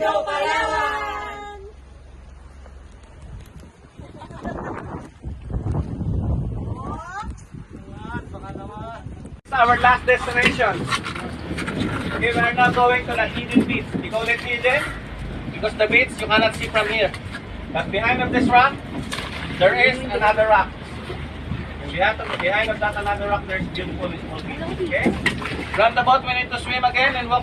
Palawan! It's our last destination. Okay, we are now going to the hidden beach. We call it hidden because the beach you cannot see from here. But behind of this rock, there is another rock. And behind of that another rock, there is beautiful small beach. Okay? Round the boat, we need to swim again and walk to